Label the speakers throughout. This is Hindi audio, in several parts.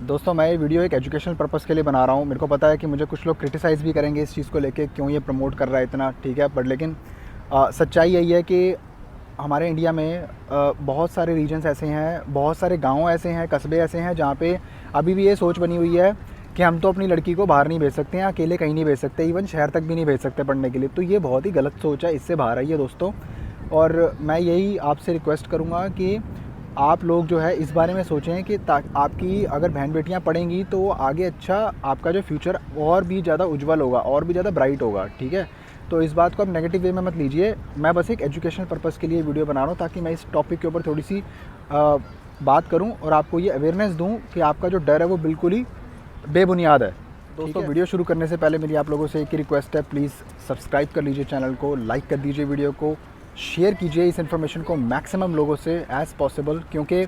Speaker 1: दोस्तों मैं ये वीडियो एक एजुकेशनल पर्पज़ के लिए बना रहा हूँ। मेरे को पता है कि मुझे कुछ लोग क्रिटिसाइज़ भी करेंगे इस चीज़ को लेके, क्यों ये प्रमोट कर रहा है इतना, ठीक है। पर लेकिन सच्चाई यही है कि हमारे इंडिया में बहुत सारे रीजन्स ऐसे हैं, बहुत सारे गाँव ऐसे हैं, कस्बे ऐसे हैं जहाँ पे अभी भी ये सोच बनी हुई है कि हम तो अपनी लड़की को बाहर नहीं भेज सकते हैं, अकेले कहीं नहीं भेज सकते, इवन शहर तक भी नहीं भेज सकते पढ़ने के लिए। तो ये बहुत ही गलत सोच है, इससे बाहर आइए दोस्तों। और मैं यही आपसे रिक्वेस्ट करूँगा कि आप लोग जो है इस बारे में सोचें कि आपकी अगर बहन बेटियां पढ़ेंगी तो आगे अच्छा आपका जो फ्यूचर और भी ज़्यादा उज्जवल होगा, और भी ज़्यादा ब्राइट होगा, ठीक है। तो इस बात को आप नेगेटिव वे में मत लीजिए। मैं बस एक एजुकेशनल पर्पज़ के लिए वीडियो बना रहा हूँ ताकि मैं इस टॉपिक के ऊपर थोड़ी सी बात करूँ और आपको ये अवेयरनेस दूँ कि आपका जो डर है वो बिल्कुल ही बेबुनियाद है। दोस्तों वीडियो शुरू करने से पहले मेरी आप लोगों से एक ही रिक्वेस्ट है, प्लीज़ सब्सक्राइब कर लीजिए चैनल को, लाइक कर दीजिए वीडियो को, शेयर कीजिए इस इन्फॉर्मेशन को मैक्सिमम लोगों से एज़ पॉसिबल। क्योंकि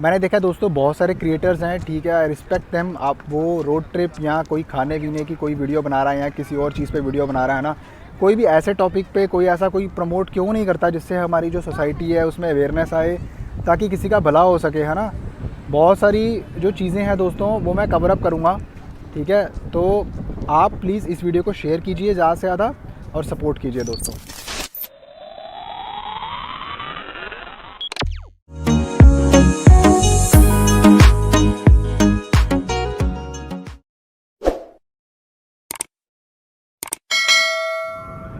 Speaker 1: मैंने देखा है दोस्तों बहुत सारे क्रिएटर्स हैं, ठीक है, आई रिस्पेक्ट देम। आप वो रोड ट्रिप या कोई खाने पीने की कोई वीडियो बना रहा है या किसी और चीज़ पे वीडियो बना रहा है ना, कोई भी ऐसे टॉपिक पे कोई ऐसा कोई प्रमोट क्यों नहीं करता जिससे हमारी जो सोसाइटी है उसमें अवेयरनेस आए, ताकि किसी का भला हो सके, है ना। बहुत सारी जो चीज़ें हैं दोस्तों वो मैं कवर अप करूँगा, ठीक है। तो आप प्लीज़ इस वीडियो को शेयर कीजिए ज़्यादा से ज़्यादा और सपोर्ट कीजिए दोस्तों।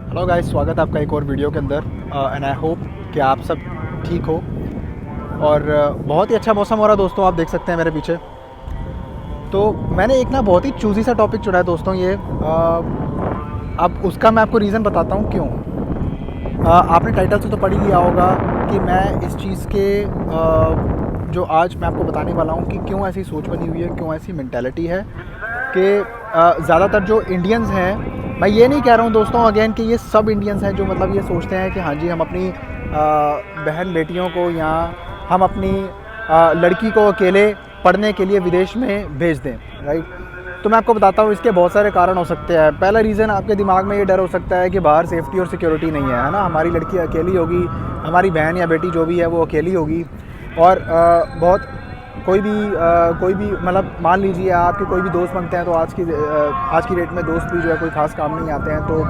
Speaker 1: हेलो गाइस, स्वागत है आपका एक और वीडियो के अंदर। एंड आई होप कि आप सब ठीक हो। और बहुत ही अच्छा मौसम हो रहा है दोस्तों, आप देख सकते हैं मेरे पीछे। तो मैंने एक ना बहुत ही चूज़ी सा टॉपिक चुना है दोस्तों ये। अब उसका मैं आपको रीज़न बताता हूँ क्यों। आपने टाइटल से तो पढ़ ही लिया होगा कि मैं इस चीज़ के जो आज मैं आपको बताने वाला हूँ कि क्यों ऐसी सोच बनी हुई है, क्यों ऐसी मेंटालिटी है कि ज़्यादातर जो इंडियंस हैं, मैं ये नहीं कह रहा हूँ दोस्तों अगेन कि ये सब इंडियंस हैं जो मतलब ये सोचते हैं कि हाँ जी हम अपनी बहन बेटियों को या हम अपनी लड़की को अकेले पढ़ने के लिए विदेश में भेज दें, राइट। तो मैं आपको बताता हूँ इसके बहुत सारे कारण हो सकते हैं। पहला रीज़न, आपके दिमाग में ये डर हो सकता है कि बाहर सेफ्टी और सिक्योरिटी नहीं है ना, हमारी लड़की अकेली होगी, हमारी बहन या बेटी जो भी है वो अकेली होगी। और बहुत कोई भी मतलब मान लीजिए आपके कोई भी दोस्त बनते हैं तो आज की डेट में दोस्त भी जो है कोई ख़ास काम नहीं आते हैं। तो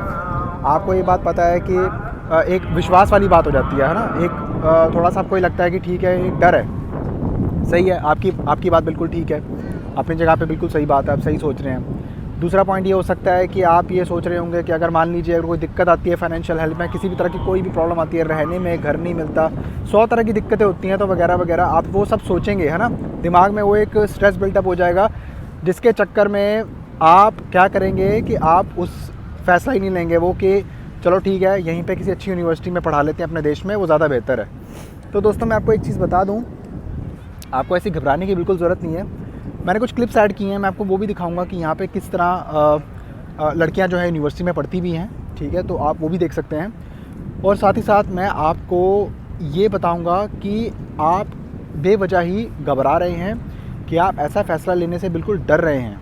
Speaker 1: आपको ये बात पता है कि एक विश्वास वाली बात हो जाती है ना। एक थोड़ा सा आपको ये लगता है कि ठीक है, एक डर है। सही है, आपकी बात बिल्कुल ठीक है, अपनी जगह पे बिल्कुल सही बात है, आप सही सोच रहे हैं। दूसरा पॉइंट ये हो सकता है कि आप ये सोच रहे होंगे कि अगर मान लीजिए अगर कोई दिक्कत आती है फाइनेंशियल हेल्प में, किसी भी तरह की कोई भी प्रॉब्लम आती है, रहने में घर नहीं मिलता, 100 तरह की दिक्कतें होती हैं, तो वगैरह वगैरह आप वो सब सोचेंगे, है ना। दिमाग में वो एक स्ट्रेस बिल्टअप हो जाएगा, जिसके चक्कर में आप क्या करेंगे कि आप उस फैसला ही नहीं लेंगे वो कि चलो ठीक है यहीं पे किसी अच्छी यूनिवर्सिटी में पढ़ा लेते हैं अपने देश में, वो ज़्यादा बेहतर है। तो दोस्तों मैं आपको एक चीज़ बता दूँ, आपको ऐसी घबराने की बिल्कुल ज़रूरत नहीं है। मैंने कुछ क्लिप्स ऐड किए हैं, मैं आपको वो भी दिखाऊंगा कि यहाँ पे किस तरह लड़कियाँ जो है यूनिवर्सिटी में पढ़ती भी हैं, ठीक है। तो आप वो भी देख सकते हैं। और साथ ही साथ मैं आपको ये बताऊंगा कि आप बेवजह ही घबरा रहे हैं, कि आप ऐसा फ़ैसला लेने से बिल्कुल डर रहे हैं।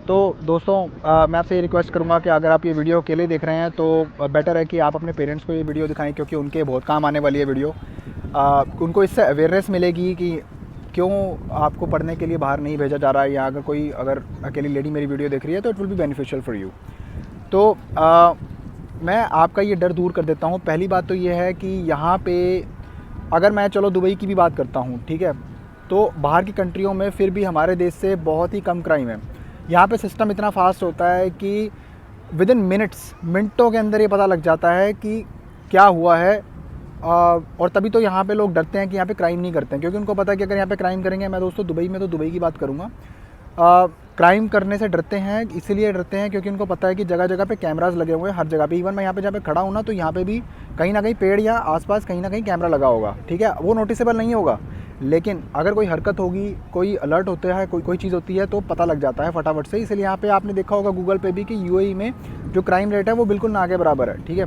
Speaker 1: तो दोस्तों मैं आपसे ये रिक्वेस्ट करूँगा कि अगर आप ये वीडियो अकेले देख रहे हैं तो बेटर है कि आप अपने पेरेंट्स को ये वीडियो दिखाएं, क्योंकि उनके बहुत काम आने वाली है वीडियो। उनको इससे अवेयरनेस मिलेगी कि क्यों आपको पढ़ने के लिए बाहर नहीं भेजा जा रहा है, या अगर अकेली लेडी मेरी वीडियो देख रही है तो it will be beneficial for you. तो मैं आपका ये डर दूर कर देता हूँ। पहली बात तो ये है कि यहाँ पे अगर मैं चलो दुबई की भी बात करता हूँ, ठीक है, तो बाहर की कंट्रियों में फिर भी हमारे देश से बहुत ही कम क्राइम है। यहाँ पे सिस्टम इतना फास्ट होता है कि विद इन मिनटों के अंदर ये पता लग जाता है कि क्या हुआ है। और तभी तो यहाँ पे लोग डरते हैं कि यहाँ पे क्राइम नहीं करते हैं, क्योंकि उनको पता है कि अगर यहाँ पे क्राइम करेंगे, मैं दोस्तों दुबई में तो दुबई की बात करूँगा, क्राइम करने से डरते हैं, इसीलिए डरते हैं क्योंकि उनको पता है कि जगह जगह पे कैमरास लगे हुए हैं, हर जगह पे। इवन मैं यहाँ पे जहाँ पे खड़ा हूँ ना, तो यहाँ पे भी कहीं ना कहीं पेड़ या आसपास कहीं ना कहीं कैमरा लगा होगा, ठीक है। वो नोटिसेबल नहीं होगा, लेकिन अगर कोई हरकत होगी, कोई अलर्ट होता है, कोई चीज़ होती है तो पता लग जाता है फटाफट से। इसलिए यहाँ पे आपने देखा होगा गूगल पे भी कि यूएई में जो क्राइम रेट है वो बिल्कुल ना के बराबर है, ठीक है।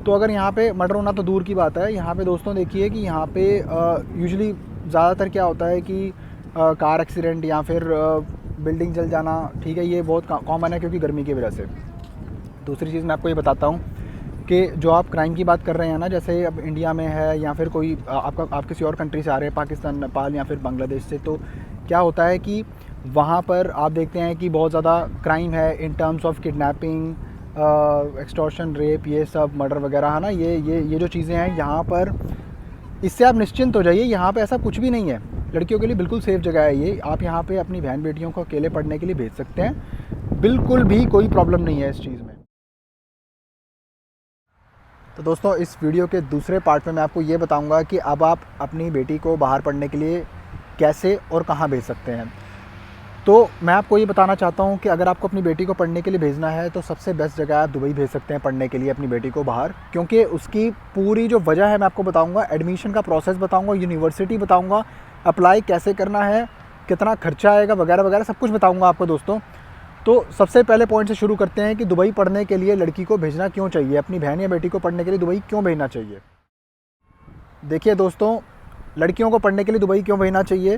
Speaker 1: तो अगर यहाँ पे मर्डर होना तो दूर की बात है, यहाँ पे दोस्तों देखिए कि यहाँ पे यूजुअली ज़्यादातर क्या होता है कि कार एक्सीडेंट या फिर बिल्डिंग जल जाना, ठीक है, ये बहुत कॉमन है क्योंकि गर्मी की वजह से। दूसरी चीज़ मैं आपको ये बताता हूँ कि जो आप क्राइम की बात कर रहे हैं ना, जैसे अब इंडिया में है या फिर कोई आप किसी और कंट्री से आ रहे हैं, पाकिस्तान, नेपाल या फिर बांग्लादेश से, तो क्या होता है कि वहाँ पर आप देखते हैं कि बहुत ज़्यादा क्राइम है in terms of kidnapping, extortion, rape, ये सब, मर्डर वगैरह है ना, ये जो चीज़ें हैं यहाँ पर। इससे आप निश्चिंत हो जाइए, यहाँ पे ऐसा कुछ भी नहीं है। लड़कियों के लिए बिल्कुल सेफ़ जगह है ये। आप यहाँ पे अपनी बहन बेटियों को अकेले पढ़ने के लिए भेज सकते हैं, बिल्कुल भी कोई प्रॉब्लम नहीं है इस चीज़ में। तो दोस्तों इस वीडियो के दूसरे पार्ट में मैं आपको ये बताऊंगा कि अब आप अपनी बेटी को बाहर पढ़ने के लिए कैसे और कहाँ भेज सकते हैं। तो मैं आपको ये बताना चाहता हूँ कि अगर आपको अपनी बेटी को पढ़ने के लिए भेजना है तो सबसे बेस्ट जगह आप दुबई भेज सकते हैं पढ़ने के लिए अपनी बेटी को बाहर, क्योंकि उसकी पूरी जो वजह है मैं आपको बताऊँगा, एडमिशन का प्रोसेस बताऊँगा, यूनिवर्सिटी बताऊँगा, अप्लाई कैसे करना है, कितना खर्चा आएगा वगैरह वगैरह सब कुछ बताऊँगा आपको दोस्तों। तो सबसे पहले पॉइंट से शुरू करते हैं कि दुबई पढ़ने के लिए लड़की को भेजना क्यों चाहिए, अपनी बहन या बेटी को पढ़ने के लिए दुबई क्यों भेजना चाहिए। देखिए दोस्तों, लड़कियों को पढ़ने के लिए दुबई क्यों भेजना चाहिए,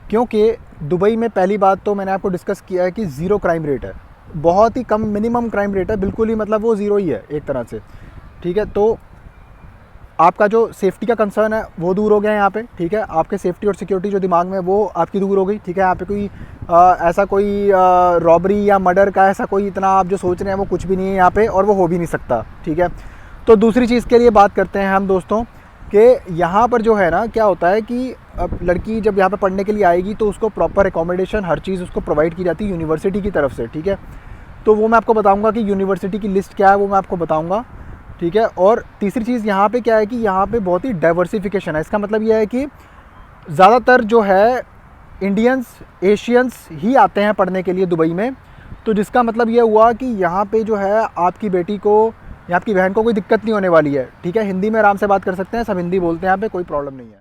Speaker 1: क्योंकि दुबई में पहली बात तो मैंने आपको डिस्कस किया है कि ज़ीरो क्राइम रेट है, बहुत ही कम, मिनिमम क्राइम रेट है, बिल्कुल ही मतलब वो ज़ीरो ही है एक तरह से, ठीक है। तो आपका जो सेफ़्टी का कंसर्न है वो दूर हो गया है यहाँ पे, ठीक है। आपके सेफ़्टी और सिक्योरिटी जो दिमाग में वो आपकी दूर हो गई, ठीक है। यहाँ पे कोई ऐसा कोई रॉबरी या मर्डर का ऐसा कोई इतना आप जो सोच रहे हैं वो कुछ भी नहीं है यहाँ पे, और वो हो भी नहीं सकता, ठीक है। तो दूसरी चीज़ के लिए बात करते हैं हम दोस्तों कि यहाँ पर जो है ना, क्या होता है कि अब लड़की जब यहाँ पर पढ़ने के लिए आएगी तो उसको प्रॉपर एकोमोडेशन, हर चीज़ उसको प्रोवाइड की जाती है यूनिवर्सिटी की तरफ से, ठीक है। तो वो मैं आपको बताऊँगा कि यूनिवर्सिटी की लिस्ट क्या है, वो मैं आपको बताऊँगा, ठीक है। और तीसरी चीज़ यहाँ पे क्या है कि यहाँ पे बहुत ही डाइवर्सिफिकेशन है। इसका मतलब यह है कि ज़्यादातर जो है इंडियंस, एशियंस ही आते हैं पढ़ने के लिए दुबई में। तो जिसका मतलब ये हुआ कि यहाँ पे जो है आपकी बेटी को या आपकी बहन को कोई दिक्कत नहीं होने वाली है, ठीक है। हिंदी में आराम से बात कर सकते हैं, सब हिंदी बोलते हैं यहाँ पे, कोई प्रॉब्लम नहीं है।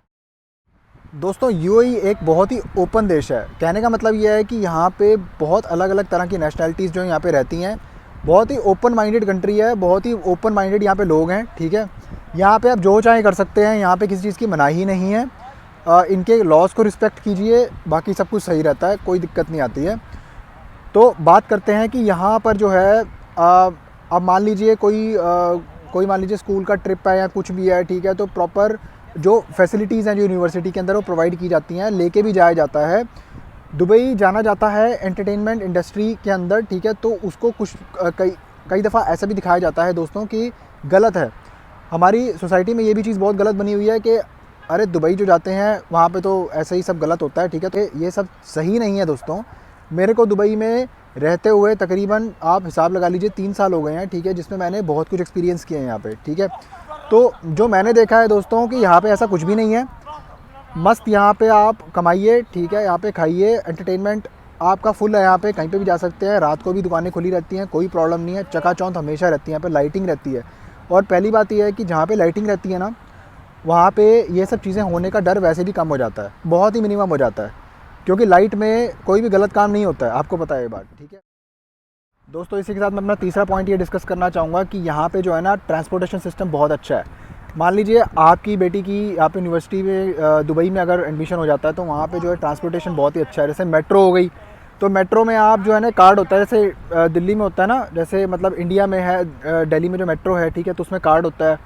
Speaker 1: दोस्तों यूएई एक बहुत ही ओपन देश है। कहने का मतलब ये है कि यहाँ पे बहुत अलग अलग तरह की नेशनैलिटीज़ जो यहाँ पे रहती हैं, बहुत ही ओपन माइंडेड कंट्री है, बहुत ही ओपन माइंडेड यहाँ पे लोग हैं, ठीक है। यहाँ पे आप जो चाहे कर सकते हैं, यहाँ पे किसी चीज़ की मनाही ही नहीं है। इनके लॉज को रिस्पेक्ट कीजिए, बाकी सब कुछ सही रहता है, कोई दिक्कत नहीं आती है। तो बात करते हैं कि यहाँ पर जो है अब मान लीजिए कोई मान लीजिए स्कूल का ट्रिप है या कुछ भी है, ठीक है, तो प्रॉपर जो फैसिलिटीज़ हैं जो यूनिवर्सिटी के अंदर वो प्रोवाइड की जाती हैं, लेके भी जाया जाता है। दुबई जाना जाता है एंटरटेनमेंट इंडस्ट्री के अंदर, ठीक है। तो उसको कुछ कई दफ़ा ऐसा भी दिखाया जाता है दोस्तों कि गलत है। हमारी सोसाइटी में ये भी चीज़ बहुत गलत बनी हुई है कि अरे दुबई जो जाते हैं वहाँ पे तो ऐसे ही सब गलत होता है, ठीक है। तो ये सब सही नहीं है दोस्तों। मेरे को दुबई में रहते हुए तकरीबन आप हिसाब लगा लीजिए 3 साल हो गए हैं, ठीक है, जिसमें मैंने बहुत कुछ एक्सपीरियंस किए हैं यहाँ पे, ठीक है। तो जो मैंने देखा है दोस्तों कि यहाँ पे ऐसा कुछ भी नहीं है। मस्त यहाँ पे आप कमाइए, ठीक है, यहाँ पे खाइए, एंटरटेनमेंट आपका फुल है, यहाँ पे कहीं पे भी जा सकते हैं, रात को भी दुकानें खुली रहती हैं, कोई प्रॉब्लम नहीं है, चकाचौंध हमेशा रहती है, यहाँ पे लाइटिंग रहती है। और पहली बात यह है कि जहाँ पे लाइटिंग रहती है ना, वहाँ पे ये सब चीज़ें होने का डर वैसे भी कम हो जाता है, बहुत ही मिनिमम हो जाता है, क्योंकि लाइट में कोई भी गलत काम नहीं होता है, आपको पता है ये बात, ठीक है। दोस्तों इसी के साथ मैं अपना तीसरा पॉइंट ये डिस्कस करना चाहूँगा कि यहाँ पे जो है ना ट्रांसपोर्टेशन सिस्टम बहुत अच्छा है। मान लीजिए आपकी बेटी की आप यूनिवर्सिटी में दुबई में अगर एडमिशन हो जाता है तो वहाँ पे जो है ट्रांसपोर्टेशन बहुत ही अच्छा है। जैसे मेट्रो हो गई, तो मेट्रो में आप जो है ना कार्ड होता है, जैसे दिल्ली में होता है ना, जैसे मतलब इंडिया में है, दिल्ली में जो मेट्रो है, ठीक है, तो उसमें कार्ड होता है।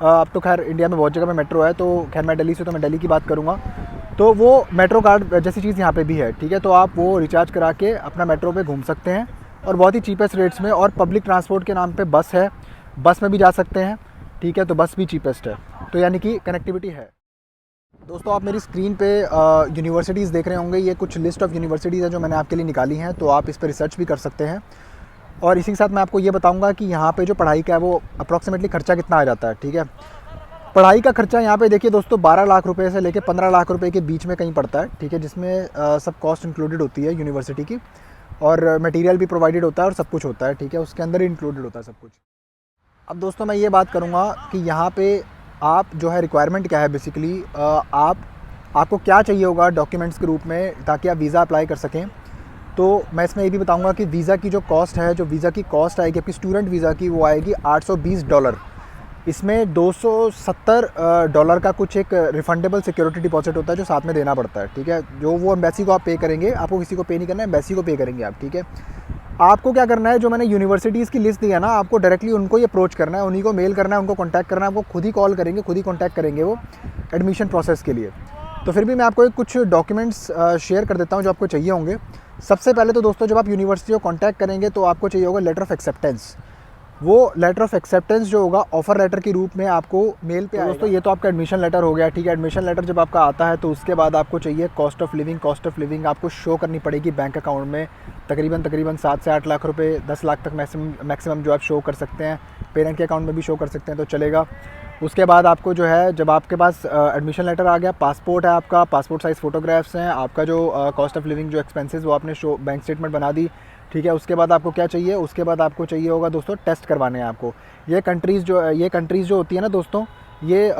Speaker 1: अब तो खैर इंडिया में बहुत जगह में मेट्रो है, तो खैर मैं दिल्ली से, तो मैं दिल्ली की बात करूँगा। तो वो मेट्रो कार्ड जैसी चीज़ यहाँ पे भी है, ठीक है। तो आप वो रिचार्ज करा के अपना मेट्रो पे घूम सकते हैं और बहुत ही चीपेस्ट रेट्स में। और पब्लिक ट्रांसपोर्ट के नाम पे बस है, बस में भी जा सकते हैं, ठीक है। तो बस भी चीपेस्ट है, तो यानी कि कनेक्टिविटी है। दोस्तों आप मेरी स्क्रीन पे यूनिवर्सिटीज़ देख रहे होंगे, ये कुछ लिस्ट ऑफ यूनिवर्सिटीज़ है जो मैंने आपके लिए निकाली हैं, तो आप इस पर रिसर्च भी कर सकते हैं। और इसी के साथ मैं आपको ये बताऊंगा कि यहाँ पे जो पढ़ाई का है वो अप्रॉक्सीमेटली खर्चा कितना आ जाता है, ठीक है। पढ़ाई का खर्चा यहाँ पे देखिए दोस्तों 12 लाख रुपए से लेके 15 लाख रुपए के बीच में कहीं पड़ता है, ठीक है, जिसमें सब कॉस्ट इंक्लूडेड होती है यूनिवर्सिटी की, और मटेरियल भी प्रोवाइडेड होता है और सब कुछ होता है, ठीक है, उसके अंदर ही इंक्लूडेड होता है सब कुछ। अब दोस्तों मैं ये बात करूँगा कि यहाँ पे आप जो है रिक्वायरमेंट क्या है बेसिकली, आपको क्या चाहिए होगा डॉक्यूमेंट्स के रूप में ताकि आप वीज़ा अप्लाई कर सकें। तो मैं इसमें ये भी बताऊंगा कि वीज़ा की जो कॉस्ट है, जो वीज़ा की कॉस्ट आएगी आपकी स्टूडेंट वीज़ा की, वो आएगी $820। इसमें $270 का कुछ एक रिफंडेबल सिक्योरिटी डिपॉजिट होता है जो साथ में देना पड़ता है, ठीक है। जो वो एम्बेसी को आप पे करेंगे, आपको किसी को पे नहीं करना है, एम्बेसी को पे करेंगे आप, ठीक है। आपको क्या करना है, जो मैंने यूनिवर्सिटीज़ की लिस्ट दी है ना, आपको डायरेक्टली उनको ही अप्रोच करना है, उन्हीं को मेल करना है, उनको कॉन्टैक्ट करना है, आपको खुद ही कॉल करेंगे, खुद ही कॉन्टैक्ट करेंगे वो एडमिशन प्रोसेस के लिए। तो फिर भी मैं आपको कुछ डॉक्यूमेंट्स शेयर कर देता हूँ जो आपको चाहिए होंगे। सबसे पहले तो दोस्तों जब आप यूनिवर्सिटी को कॉन्टैक्ट करेंगे तो आपको चाहिए होगा लेटर ऑफ एक्सेप्टेंस। वो लेटर ऑफ एक्सेप्टेंस जो होगा ऑफ़र लेटर के रूप में आपको मेल पे आएगा। दोस्तों ये तो आपका एडमिशन लेटर हो गया, ठीक है। एडमिशन लेटर जब आपका आता है तो उसके बाद आपको चाहिए कॉस्ट ऑफ लिविंग आपको शो करनी पड़ेगी बैंक अकाउंट में, तकरीबन 7 से 8 लाख रुपए, 10 लाख तक मैक्सिमम जो आप शो कर सकते हैं। पेरेंट के अकाउंट में भी शो कर सकते हैं तो चलेगा। उसके बाद आपको जो है, जब आपके पास एडमिशन लेटर आ गया, पासपोर्ट है आपका, पासपोर्ट साइज़ फ़ोटोग्राफ्स हैं, आपका जो कॉस्ट ऑफ लिविंग जो एक्सपेंसेस वो आपने शो बैंक स्टेटमेंट बना दी, ठीक है। उसके बाद आपको क्या चाहिए, उसके बाद आपको चाहिए होगा दोस्तों टेस्ट करवाने हैं आपको। ये कंट्रीज़ जो होती है ना दोस्तों, ये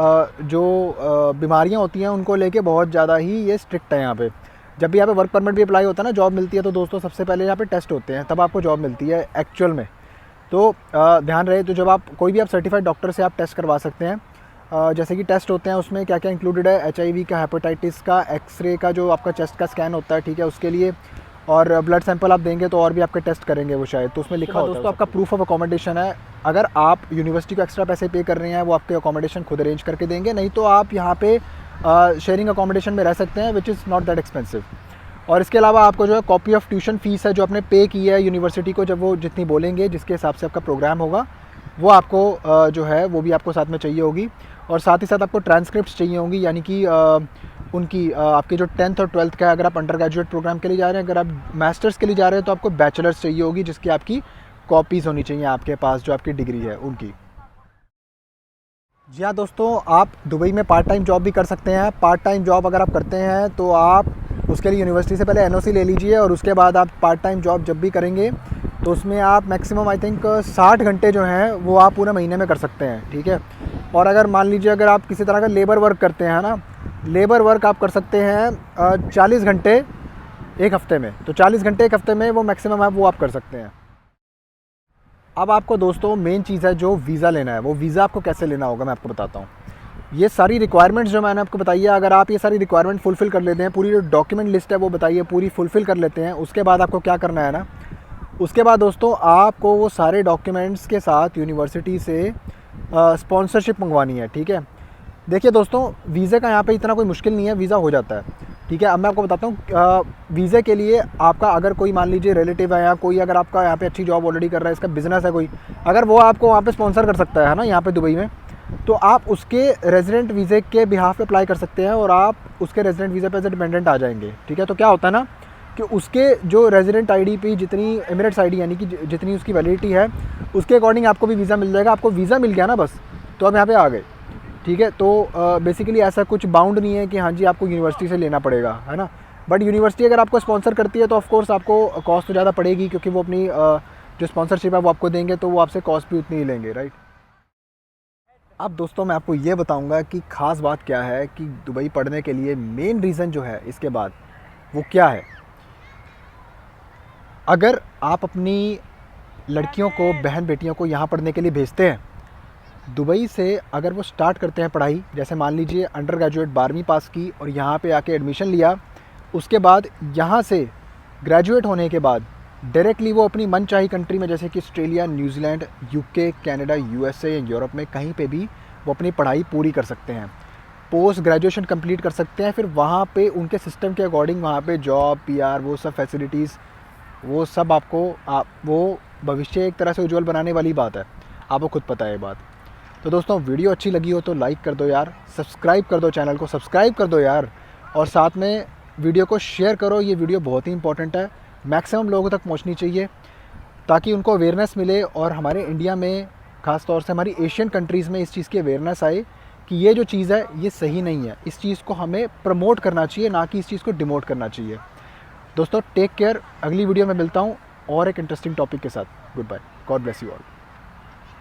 Speaker 1: जो बीमारियां होती हैं उनको लेके बहुत ज़्यादा ही ये स्ट्रिक्ट है यहाँ पे। जब भी यहाँ पे वर्क परमिट भी अप्लाई होता है ना, जॉब मिलती है, तो दोस्तों सबसे पहले यहाँ पे टेस्ट होते हैं, तब आपको जॉब मिलती है एक्चुअल में। तो ध्यान रहे, तो जब आप कोई भी आप सर्टिफाइड डॉक्टर से आप टेस्ट करवा सकते हैं। जैसे कि टेस्ट होते हैं उसमें क्या क्या इंक्लूडेड है, HIV का, हेपेटाइटिस का, एक्सरे का, जो आपका चेस्ट का स्कैन होता है, ठीक है, उसके लिए, और ब्लड सैंपल आप देंगे तो और भी आपके टेस्ट करेंगे वो शायद, तो उसमें लिखा होता है। दोस्तों आपका प्रूफ ऑफ अकोमोडेशन है, अगर आप यूनिवर्सिटी को एक्स्ट्रा पैसे पे कर रहे हैं वो आपके अकोमोडेशन खुद अरेंज करके देंगे, नहीं तो आप यहाँ पे शेयरिंग अकोमोडेशन में रह सकते हैं, which is not that expensive. और इसके अलावा आपको जो है कॉपी ऑफ ट्यूशन फ़ीस है जो आपने पे की है यूनिवर्सिटी को, जब वो जितनी बोलेंगे जिसके हिसाब से आपका प्रोग्राम होगा, वो आपको जो है वो भी आपको साथ में चाहिए होगी। और साथ ही साथ आपको ट्रांसक्रिप्ट्स चाहिए होंगी, यानी कि उनकी आपके जो 10th और 12th का, अगर आप अंडर ग्रेजुएट प्रोग्राम के लिए जा रहे हैं, अगर आप मास्टर्स के लिए जा रहे हैं तो आपको बैचलर्स चाहिए होगी, जिसकी आपकी कॉपीज़ होनी चाहिए आपके पास, जो आपकी डिग्री है उनकी। जी हाँ दोस्तों, आप दुबई में पार्ट टाइम जॉब भी कर सकते हैं। पार्ट टाइम जॉब अगर आप करते हैं तो आप उसके लिए यूनिवर्सिटी से पहले NOC ले लीजिए, और उसके बाद आप पार्ट टाइम जॉब जब भी करेंगे तो उसमें आप मैक्सिमम आई थिंक 60 घंटे जो हैं वो आप पूरे महीने में कर सकते हैं, ठीक है। और अगर मान लीजिए अगर आप किसी तरह का लेबर वर्क करते हैं ना, लेबर वर्क आप कर सकते हैं 40 घंटे एक हफ़्ते में, तो 40 घंटे एक हफ़्ते में वो मैक्सिमम है वो आप कर सकते हैं। अब आपको दोस्तों मेन चीज़ है जो वीज़ा लेना है, वो वीज़ा आपको कैसे लेना होगा मैं आपको बताता हूँ। ये सारी रिक्वायरमेंट्स जो मैंने आपको बताई है, अगर आप ये सारी रिक्वायरमेंट फुलफ़िल कर लेते हैं, पूरी जो डॉक्यूमेंट लिस्ट है वो बताइए पूरी फुलफ़िल कर लेते हैं, उसके बाद आपको क्या करना है ना, उसके बाद दोस्तों आपको वो सारे डॉक्यूमेंट्स के साथ यूनिवर्सिटी से स्पॉन्सरशिप मंगवानी है, ठीक है। देखिए दोस्तों, वीज़े का यहाँ पे इतना कोई मुश्किल नहीं है, वीज़ा हो जाता है, ठीक है। अब मैं आपको बताता हूँ, वीज़े के लिए आपका अगर कोई मान लीजिए रिलेटिव है या कोई अगर आपका यहाँ पे अच्छी जॉब ऑलरेडी कर रहा है, इसका बिज़नेस है कोई, अगर वो आपको वहाँ पे स्पॉन्सर कर सकता है ना यहाँ पे दुबई में, तो आप उसके रेजिडेंट वीज़े के बिहाफ पे अप्लाई कर सकते हैं और आप उसके रेजिडेंट वीज़े पे एज ए डिपेंडेंट आ जाएंगे, ठीक है। तो क्या होता है ना कि उसके जो रेजिडेंट ID पे जितनी एमिरेट्स ID यानी कि जितनी उसकी वैलिडिटी है, उसके अकॉर्डिंग आपको भी वीज़ा मिल जाएगा। आपको वीज़ा मिल गया ना बस, तो आप यहाँ पे आ गए, ठीक है। तो बेसिकली ऐसा कुछ बाउंड नहीं है कि हाँ जी आपको यूनिवर्सिटी से लेना पड़ेगा, है ना। बट यूनिवर्सिटी अगर आपको स्पॉन्सर करती है तो ऑफ कोर्स आपको कॉस्ट तो ज़्यादा पड़ेगी, क्योंकि वो अपनी जो स्पॉन्सरशिप है वो आपको देंगे, तो वो आपसे कॉस्ट भी उतनी ही लेंगे, राइट। अब दोस्तों मैं आपको ये बताऊंगा कि ख़ास बात क्या है कि दुबई पढ़ने के लिए मेन रीज़न जो है इसके बाद वो क्या है। अगर आप अपनी लड़कियों को, बहन बेटियों को यहाँ पढ़ने के लिए भेजते हैं दुबई से, अगर वो स्टार्ट करते हैं पढ़ाई, जैसे मान लीजिए अंडर ग्रेजुएट 12वीं पास की और यहाँ पे आके एडमिशन लिया, उसके बाद यहाँ से ग्रेजुएट होने के बाद डायरेक्टली वो अपनी मनचाही कंट्री में, जैसे कि Australia, New Zealand, UK, Canada, USA या यूरोप में कहीं पे भी वो अपनी पढ़ाई पूरी कर सकते हैं, पोस्ट ग्रेजुएशन कंप्लीट कर सकते हैं। फिर वहाँ पे उनके सिस्टम के अकॉर्डिंग वहाँ पे जॉब, पीआर, वो सब फैसिलिटीज़, वो सब आपको वो भविष्य एक तरह से उज्जवल बनाने वाली बात है, आपको खुद पता है ये बात। तो दोस्तों, वीडियो अच्छी लगी हो तो लाइक कर दो यार, सब्सक्राइब कर दो, चैनल को सब्सक्राइब कर दो यार, और साथ में वीडियो को शेयर करो। ये वीडियो बहुत ही इंपॉर्टेंट है, मैक्सिमम लोगों तक पहुंचनी चाहिए ताकि उनको अवेयरनेस मिले, और हमारे इंडिया में, ख़ास तौर से हमारी एशियन कंट्रीज़ में इस चीज़ की अवेयरनेस आए कि ये जो चीज़ है ये सही नहीं है। इस चीज़ को हमें प्रमोट करना चाहिए, ना कि इस चीज़ को डिमोट करना चाहिए। दोस्तों, टेक केयर। अगली वीडियो में मिलता हूँ और एक इंटरेस्टिंग टॉपिक के साथ। Goodbye, God bless you all.